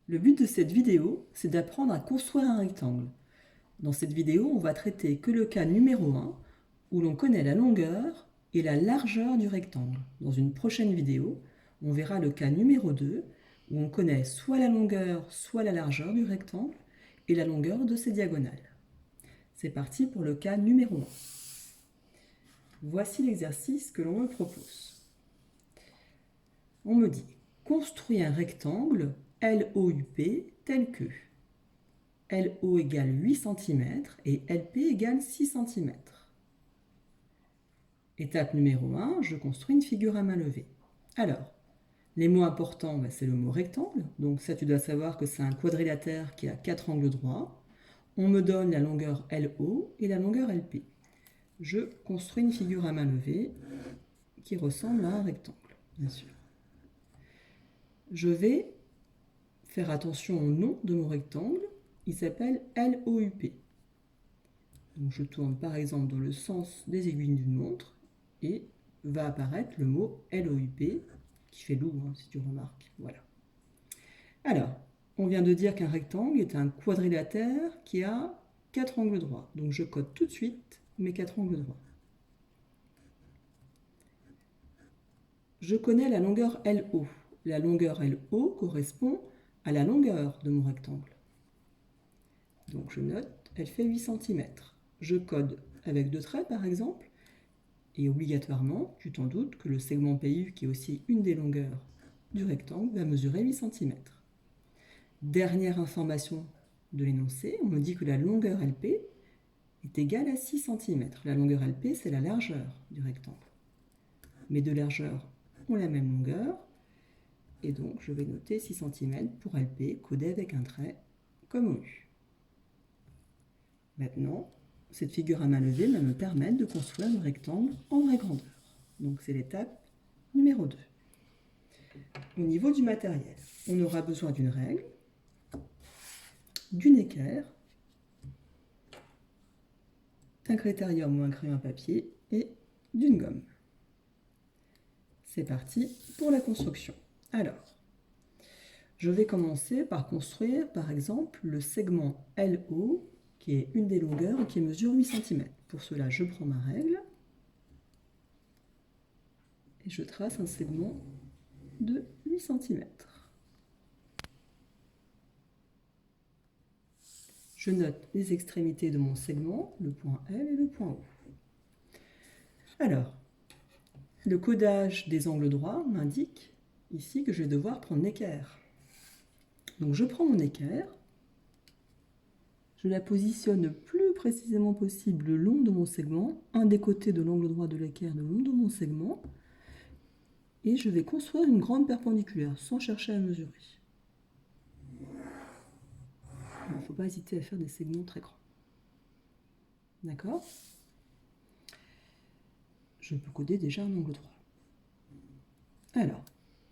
Le but de cette vidéo, c'est d'apprendre à construire un rectangle. Dans cette vidéo, on va traiter que le cas numéro 1, où l'on connaît la longueur et la largeur du rectangle. Dans une prochaine vidéo, on verra le cas numéro 2, où on connaît soit la longueur, soit la largeur du rectangle et la longueur de ses diagonales. C'est parti pour le cas numéro 1. Voici l'exercice que l'on me propose. On me dit, construis un rectangle LOUP tel que LO égale 8 cm et LP égale 6 cm. Étape numéro 1, je construis une figure à main levée. Alors, les mots importants, c'est le mot rectangle. Donc ça, tu dois savoir que c'est un quadrilatère qui a 4 angles droits. On me donne la longueur LO et la longueur LP. Je construis une figure à main levée qui ressemble à un rectangle, bien sûr. Je vais faire attention au nom de mon rectangle. Il s'appelle LOUP. Donc je tourne par exemple dans le sens des aiguilles d'une montre et va apparaître le mot LOUP qui fait loup, si tu remarques. Voilà. Alors, on vient de dire qu'un rectangle est un quadrilatère qui a 4 angles droits. Donc je code tout de suite mes 4 angles droits. Je connais la longueur LO. La longueur LO correspond à la longueur de mon rectangle. Donc je note, elle fait 8 cm. Je code avec 2 traits par exemple, et obligatoirement, tu t'en doutes, que le segment PU, qui est aussi une des longueurs du rectangle, va mesurer 8 cm. Dernière information de l'énoncé, on me dit que la longueur LP est égale à 6 cm. La longueur LP, c'est la largeur du rectangle. Mes deux largeurs ont la même longueur, et donc je vais noter 6 cm pour LP, codé avec un trait comme OU. Maintenant, cette figure à main levée va me permettre de construire le rectangle en vraie grandeur. Donc c'est l'étape numéro 2. Au niveau du matériel, on aura besoin d'une règle, d'une équerre, d'un critérium ou un crayon à papier et d'une gomme. C'est parti pour la construction. Alors, je vais commencer par construire par exemple le segment LO qui est une des longueurs et qui mesure 8 cm. Pour cela, je prends ma règle et je trace un segment de 8 cm. Je note les extrémités de mon segment, le point L et le point O. Alors, le codage des angles droits m'indique ici que je vais devoir prendre l'équerre. Donc je prends mon équerre, je la positionne le plus précisément possible le long de mon segment, un des côtés de l'angle droit de l'équerre le long de mon segment, et je vais construire une grande perpendiculaire sans chercher à mesurer. Il ne faut pas hésiter à faire des segments très grands. D'accord? Je peux coder déjà un angle droit. Alors,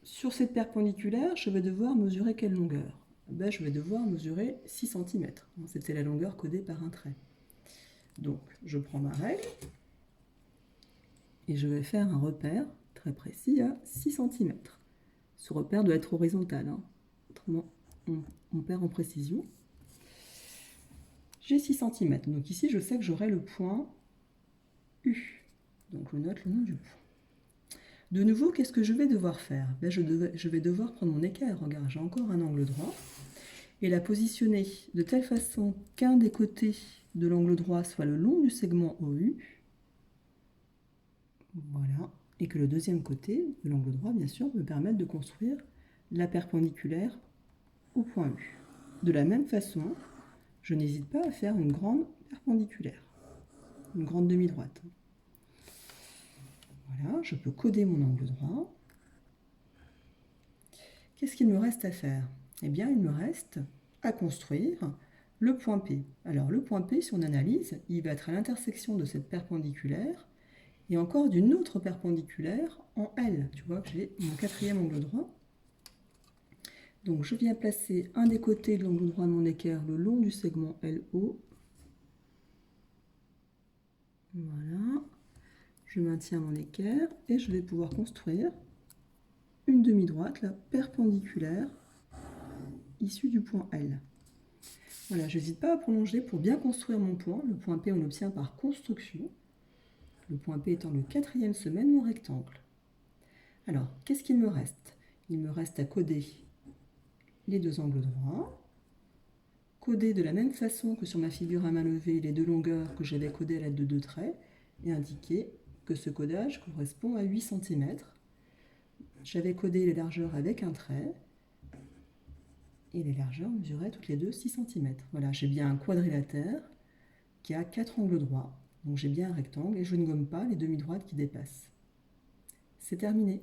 sur cette perpendiculaire, je vais devoir mesurer quelle longueur? Je vais devoir mesurer 6 cm. C'était la longueur codée par un trait. Donc, je prends ma règle et je vais faire un repère très précis à 6 cm. Ce repère doit être horizontal, autrement on perd en précision. J'ai 6 cm, donc ici je sais que j'aurai le point U. Donc je note le nom du point. De nouveau, qu'est-ce que je vais devoir faire? Je vais devoir prendre mon équerre, regarde, j'ai encore un angle droit, et la positionner de telle façon qu'un des côtés de l'angle droit soit le long du segment OU. Voilà. Et que le deuxième côté de l'angle droit, bien sûr, me permette de construire la perpendiculaire au point U. De la même façon, je n'hésite pas à faire une grande perpendiculaire, une grande demi-droite. Voilà, je peux coder mon angle droit. Qu'est-ce qu'il me reste à faire? Eh bien, il me reste à construire le point P. Alors, le point P, si on analyse, il va être à l'intersection de cette perpendiculaire et encore d'une autre perpendiculaire en L. Tu vois que j'ai mon quatrième angle droit. Donc, je viens placer un des côtés de l'angle droit de mon équerre le long du segment LO. Voilà. Je maintiens mon équerre et je vais pouvoir construire une demi-droite, la perpendiculaire, issu du point L. Voilà, je n'hésite pas à prolonger pour bien construire mon point. Le point P, on l'obtient par construction. Le point P étant le 4e sommet de mon rectangle. Alors, qu'est-ce qu'il me reste? Il me reste à coder les deux angles droits, coder de la même façon que sur ma figure à main levée les deux longueurs que j'avais codées à l'aide de 2 traits et indiquer que ce codage correspond à 8 cm. J'avais codé les largeurs avec un trait et les largeurs mesuraient toutes les deux 6 cm. Voilà, j'ai bien un quadrilatère qui a 4 angles droits. Donc j'ai bien un rectangle et je ne gomme pas les demi-droites qui dépassent. C'est terminé.